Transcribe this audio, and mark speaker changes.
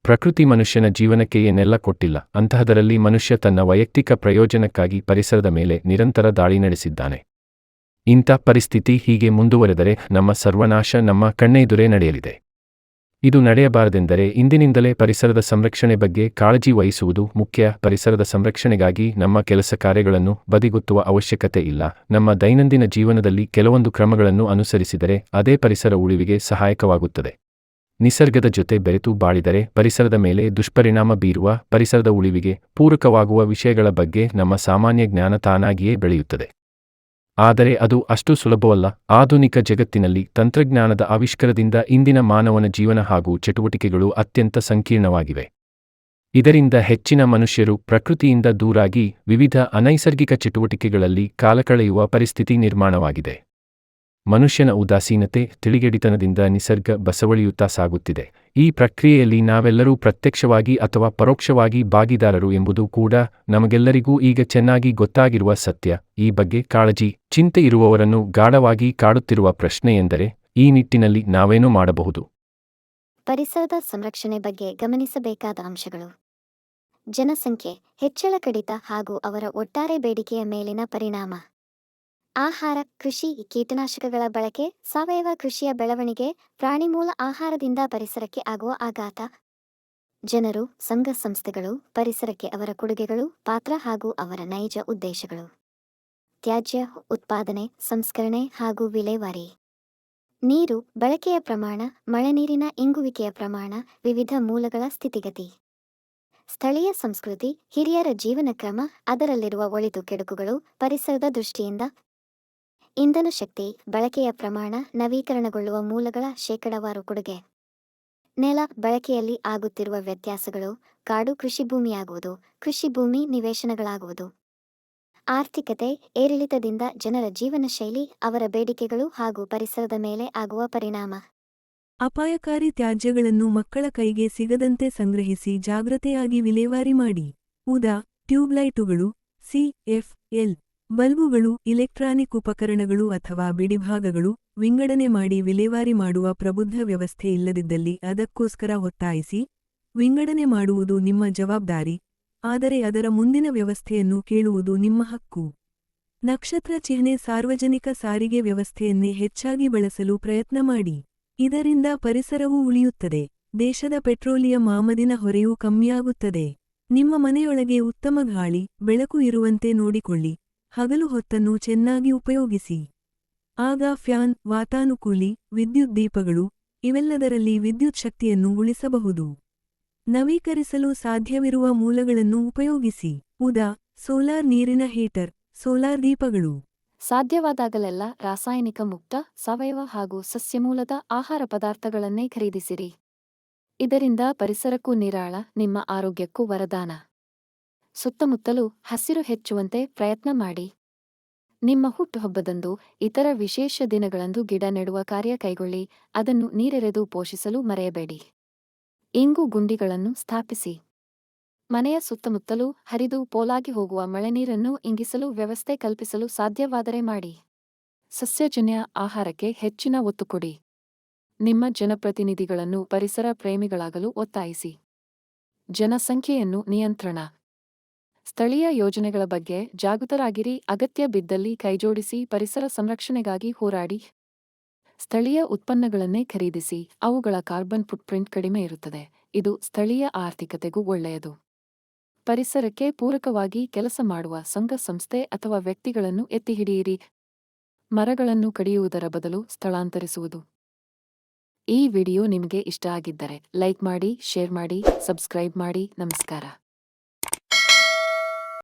Speaker 1: ಪ್ರಕೃತಿ ಮನುಷ್ಯನ ಜೀವನಕ್ಕೆ ಏನೆಲ್ಲ ಕೊಟ್ಟಿಲ್ಲ, ಅಂತಹದರಲ್ಲಿ ಮನುಷ್ಯ ತನ್ನ ವೈಯಕ್ತಿಕ ಪ್ರಯೋಜನಕ್ಕಾಗಿ ಪರಿಸರದ ಮೇಲೆ ನಿರಂತರ ದಾಳಿ ನಡೆಸಿದ್ದಾನೆ. ಇಂಥ ಪರಿಸ್ಥಿತಿ ಹೀಗೆ ಮುಂದುವರೆದರೆ ನಮ್ಮ ಸರ್ವನಾಶ ನಮ್ಮ ಕಣ್ಣೆದುರೇ ನಡೆಯಲಿದೆ. ಇದು ನಡೆಯಬಾರದೆಂದರೆ ಇಂದಿನಿಂದಲೇ ಪರಿಸರದ ಸಂರಕ್ಷಣೆ ಬಗ್ಗೆ ಕಾಳಜಿ ವಹಿಸುವುದು ಮುಖ್ಯ. ಪರಿಸರದ ಸಂರಕ್ಷಣೆಗಾಗಿ ನಮ್ಮ ಕೆಲಸ ಕಾರ್ಯಗಳನ್ನು ಬದಿಗೊತ್ತುವ ಅವಶ್ಯಕತೆ ಇಲ್ಲ. ನಮ್ಮ ದೈನಂದಿನ ಜೀವನದಲ್ಲಿ ಕೆಲವೊಂದು ಕ್ರಮಗಳನ್ನು ಅನುಸರಿಸಿದರೆ ಅದೇ ಪರಿಸರ ಉಳಿವಿಗೆ ಸಹಾಯಕವಾಗುತ್ತದೆ. ನಿಸರ್ಗದ ಜೊತೆ ಬೆರೆತು ಬಾಳಿದರೆ ಪರಿಸರದ ಮೇಲೆ ದುಷ್ಪರಿಣಾಮ ಬೀರುವ, ಪರಿಸರದ ಉಳಿವಿಗೆ ಪೂರಕವಾಗುವ ವಿಷಯಗಳ ಬಗ್ಗೆ ನಮ್ಮ ಸಾಮಾನ್ಯ ಜ್ಞಾನ ತಾನಾಗಿಯೇ ಬೆಳೆಯುತ್ತದೆ. ಆದರೆ ಅದು ಅಷ್ಟು ಸುಲಭವಲ್ಲ. ಆಧುನಿಕ ಜಗತ್ತಿನಲ್ಲಿ ತಂತ್ರಜ್ಞಾನದ ಆವಿಷ್ಕಾರದಿಂದ ಇಂದಿನ ಮಾನವನ ಜೀವನ ಹಾಗೂ ಚಟುವಟಿಕೆಗಳು ಅತ್ಯಂತ ಸಂಕೀರ್ಣವಾಗಿವೆ. ಇದರಿಂದ ಹೆಚ್ಚಿನ ಮನುಷ್ಯರು ಪ್ರಕೃತಿಯಿಂದ ದೂರಾಗಿ ವಿವಿಧ ಅನೈಸರ್ಗಿಕ ಚಟುವಟಿಕೆಗಳಲ್ಲಿ ಕಾಲಕಳೆಯುವ ಪರಿಸ್ಥಿತಿ ನಿರ್ಮಾಣವಾಗಿದೆ. ಮನುಷ್ಯನ ಉದಾಸೀನತೆ, ತಿಳಿಗೇಡಿತನದಿಂದ ನಿಸರ್ಗ ಬಸವಳಿಯುತ್ತಾ ಸಾಗುತ್ತಿದೆ. ಈ ಪ್ರಕ್ರಿಯೆಯಲ್ಲಿ ನಾವೆಲ್ಲರೂ ಪ್ರತ್ಯಕ್ಷವಾಗಿ ಅಥವಾ ಪರೋಕ್ಷವಾಗಿ ಭಾಗಿದಾರರು ಎಂಬುದು ಕೂಡ ನಮಗೆಲ್ಲರಿಗೂ ಈಗ ಚೆನ್ನಾಗಿ ಗೊತ್ತಾಗಿರುವ ಸತ್ಯ. ಈ ಬಗ್ಗೆ ಕಾಳಜಿ, ಚಿಂತೆ ಇರುವವರನ್ನು ಗಾಢವಾಗಿ ಕಾಡುತ್ತಿರುವ ಪ್ರಶ್ನೆಯೆಂದರೆ, ಈ ನಿಟ್ಟಿನಲ್ಲಿ ನಾವೇನು ಮಾಡಬಹುದು?
Speaker 2: ಪರಿಸರದ ಸಂರಕ್ಷಣೆ ಬಗ್ಗೆ ಗಮನಿಸಬೇಕಾದ ಅಂಶಗಳು: ಜನಸಂಖ್ಯೆ ಹೆಚ್ಚಳ, ಕಡಿತ ಹಾಗೂ ಅವರ ಒಟ್ಟಾರೆ ಬೇಡಿಕೆಯ ಮೇಲಿನ ಪರಿಣಾಮ. ಆಹಾರ, ಕೃಷಿ, ಕೀಟನಾಶಕಗಳ ಬಳಕೆ, ಸಾವಯವ ಕೃಷಿಯ ಬೆಳವಣಿಗೆ, ಪ್ರಾಣಿಮೂಲ ಆಹಾರದಿಂದ ಪರಿಸರಕ್ಕೆ ಆಗುವ ಆಘಾತ. ಜನರು, ಸಂಘ ಸಂಸ್ಥೆಗಳು, ಪರಿಸರಕ್ಕೆ ಅವರ ಕೊಡುಗೆಗಳು, ಪಾತ್ರ ಹಾಗೂ ಅವರ ನೈಜ ಉದ್ದೇಶಗಳು. ತ್ಯಾಜ್ಯ ಉತ್ಪಾದನೆ, ಸಂಸ್ಕರಣೆ ಹಾಗೂ ವಿಲೇವಾರಿ. ನೀರು ಬಳಕೆಯ ಪ್ರಮಾಣ, ಮಳೆನೀರಿನ ಇಂಗುವಿಕೆಯ ಪ್ರಮಾಣ, ವಿವಿಧ ಮೂಲಗಳ ಸ್ಥಿತಿಗತಿ. ಸ್ಥಳೀಯ ಸಂಸ್ಕೃತಿ, ಹಿರಿಯರ ಜೀವನ ಕ್ರಮ, ಅದರಲ್ಲಿರುವ ಒಳಿತು ಕೆಡುಕುಗಳು ಪರಿಸರದ ದೃಷ್ಟಿಯಿಂದ. ಇಂಧನ ಶಕ್ತಿ ಬಳಕೆಯ ಪ್ರಮಾಣ, ನವೀಕರಣಗೊಳ್ಳುವ ಮೂಲಗಳ ಶೇಕಡಾವಾರು ಕೊಡುಗೆ. ನೆಲ ಬಳಕೆಯಲ್ಲಿ ಆಗುತ್ತಿರುವ ವ್ಯತ್ಯಾಸಗಳು, ಕಾಡು ಕೃಷಿಭೂಮಿಯಾಗುವುದು, ಕೃಷಿಭೂಮಿ ನಿವೇಶನಗಳಾಗುವುದು. ಆರ್ಥಿಕತೆ ಏರಿಳಿತದಿಂದ ಜನರ ಜೀವನ ಶೈಲಿ, ಅವರ ಬೇಡಿಕೆಗಳು ಹಾಗೂ ಪರಿಸರದ ಮೇಲೆ ಆಗುವ ಪರಿಣಾಮ.
Speaker 3: ಅಪಾಯಕಾರಿ ತ್ಯಾಜ್ಯಗಳನ್ನು ಮಕ್ಕಳ ಕೈಗೆ ಸಿಗದಂತೆ ಸಂಗ್ರಹಿಸಿ ಜಾಗ್ರತೆಯಾಗಿ ವಿಲೇವಾರಿ ಮಾಡಿ. ಉದಾ ಟ್ಯೂಬ್ಲೈಟುಗಳು, CFL ಬಲ್ಬುಗಳು, ಇಲೆಕ್ಟ್ರಾನಿಕ್ ಉಪಕರಣಗಳು ಅಥವಾ ಬಿಡಿಭಾಗಗಳು ವಿಂಗಡಣೆ ಮಾಡಿ ವಿಲೇವಾರಿ ಮಾಡುವ ಪ್ರಬುದ್ಧ ವ್ಯವಸ್ಥೆ ಇಲ್ಲದಿದ್ದಲ್ಲಿ ಅದಕ್ಕೋಸ್ಕರ ಒತ್ತಾಯಿಸಿ. ವಿಂಗಡಣೆ ಮಾಡುವುದು ನಿಮ್ಮ ಜವಾಬ್ದಾರಿ, ಆದರೆ ಅದರ ಮುಂದಿನ ವ್ಯವಸ್ಥೆಯನ್ನು ಕೇಳುವುದು ನಿಮ್ಮ ಹಕ್ಕು. ನಕ್ಷತ್ರ ಚಿಹ್ನೆ ಸಾರ್ವಜನಿಕ ಸಾರಿಗೆ ವ್ಯವಸ್ಥೆಯನ್ನೇ ಹೆಚ್ಚಾಗಿ ಬಳಸಲು ಪ್ರಯತ್ನ ಮಾಡಿ. ಇದರಿಂದ ಪರಿಸರವೂ ಉಳಿಯುತ್ತದೆ, ದೇಶದ ಪೆಟ್ರೋಲಿಯಂ ಆಮದಿನ ಹೊರೆಯೂ ಕಮ್ಮಿಯಾಗುತ್ತದೆ. ನಿಮ್ಮ ಮನೆಯೊಳಗೆ ಉತ್ತಮ ಗಾಳಿ, ಬೆಳಕು ಇರುವಂತೆ ನೋಡಿಕೊಳ್ಳಿ. ಹಗಲು ಹೊತ್ತನ್ನು ಚೆನ್ನಾಗಿ ಉಪಯೋಗಿಸಿ. ಆಗ ಫ್ಯಾನ್, ವಾತಾನುಕೂಲಿ, ವಿದ್ಯುತ್ ದೀಪಗಳು ಇವೆಲ್ಲದರಲ್ಲಿ ವಿದ್ಯುತ್ ಶಕ್ತಿಯನ್ನು ಉಳಿಸಬಹುದು. ನವೀಕರಿಸಲು ಸಾಧ್ಯವಿರುವ ಮೂಲಗಳನ್ನು ಉಪಯೋಗಿಸಿ. ಉದಾ ಸೋಲಾರ್ ನೀರಿನ ಹೀಟರ್, ಸೋಲಾರ್ ದೀಪಗಳು.
Speaker 4: ಸಾಧ್ಯವಾದಾಗಲೆಲ್ಲ ರಾಸಾಯನಿಕ ಮುಕ್ತ, ಸಾವಯವ ಹಾಗೂ ಸಸ್ಯಮೂಲದ ಆಹಾರ ಪದಾರ್ಥಗಳನ್ನೇ ಖರೀದಿಸಿರಿ. ಇದರಿಂದ ಪರಿಸರಕ್ಕೂ ನಿರಾಳ, ನಿಮ್ಮ ಆರೋಗ್ಯಕ್ಕೂ ವರದಾನ. ಸುತ್ತಮುತ್ತಲೂ ಹಸಿರು ಹೆಚ್ಚುವಂತೆ ಪ್ರಯತ್ನ ಮಾಡಿ. ನಿಮ್ಮ ಹುಟ್ಟುಹಬ್ಬದಂದು, ಇತರ ವಿಶೇಷ ದಿನಗಳಂದು ಗಿಡ ನೆಡುವ ಕಾರ್ಯ ಕೈಗೊಳ್ಳಿ. ಅದನ್ನು ನೀರೆರೆದು ಪೋಷಿಸಲು ಮರೆಯಬೇಡಿ. ಇಂಗು ಗುಂಡಿಗಳನ್ನು ಸ್ಥಾಪಿಸಿ. ಮನೆಯ ಸುತ್ತಮುತ್ತಲೂ ಹರಿದು ಪೋಲಾಗಿ ಹೋಗುವ ಮಳೆನೀರನ್ನು ಇಂಗಿಸಲು ವ್ಯವಸ್ಥೆ ಕಲ್ಪಿಸಲು ಸಾಧ್ಯವಾದರೆ ಮಾಡಿ. ಸಸ್ಯಜನ್ಯ ಆಹಾರಕ್ಕೆ ಹೆಚ್ಚಿನ ಒತ್ತು ಕೊಡಿ. ನಿಮ್ಮ ಜನಪ್ರತಿನಿಧಿಗಳನ್ನು ಪರಿಸರ ಪ್ರೇಮಿಗಳಾಗಲು ಒತ್ತಾಯಿಸಿ. ಜನಸಂಖ್ಯೆಯನ್ನು ನಿಯಂತ್ರಣ. ಸ್ಥಳೀಯ ಯೋಜನೆಗಳ ಬಗ್ಗೆ ಜಾಗೃತರಾಗಿರಿ. ಅಗತ್ಯ ಬಿದ್ದಲ್ಲಿ ಕೈಜೋಡಿಸಿ ಪರಿಸರ ಸಂರಕ್ಷಣೆಗಾಗಿ ಹೋರಾಡಿ. ಸ್ಥಳೀಯ ಉತ್ಪನ್ನಗಳನ್ನೇ ಖರೀದಿಸಿ, ಅವುಗಳ ಕಾರ್ಬನ್ ಫುಟ್ಪ್ರಿಂಟ್ ಕಡಿಮೆ ಇರುತ್ತದೆ. ಇದು ಸ್ಥಳೀಯ ಆರ್ಥಿಕತೆಗೂ ಒಳ್ಳೆಯದು. ಪರಿಸರಕ್ಕೆ ಪೂರಕವಾಗಿ ಕೆಲಸ ಮಾಡುವ ಸಂಘ ಸಂಸ್ಥೆ ಅಥವಾ ವ್ಯಕ್ತಿಗಳನ್ನು ಎತ್ತಿಹಿಡಿಯಿರಿ. ಮರಗಳನ್ನು ಕಡಿಯುವುದರ ಬದಲು ಸ್ಥಳಾಂತರಿಸುವುದು. ಈ ವಿಡಿಯೋ ನಿಮಗೆ ಇಷ್ಟ ಆಗಿದ್ದರೆ ಲೈಕ್ ಮಾಡಿ, ಶೇರ್ ಮಾಡಿ, ಸಬ್ಸ್ಕ್ರೈಬ್ ಮಾಡಿ. ನಮಸ್ಕಾರ.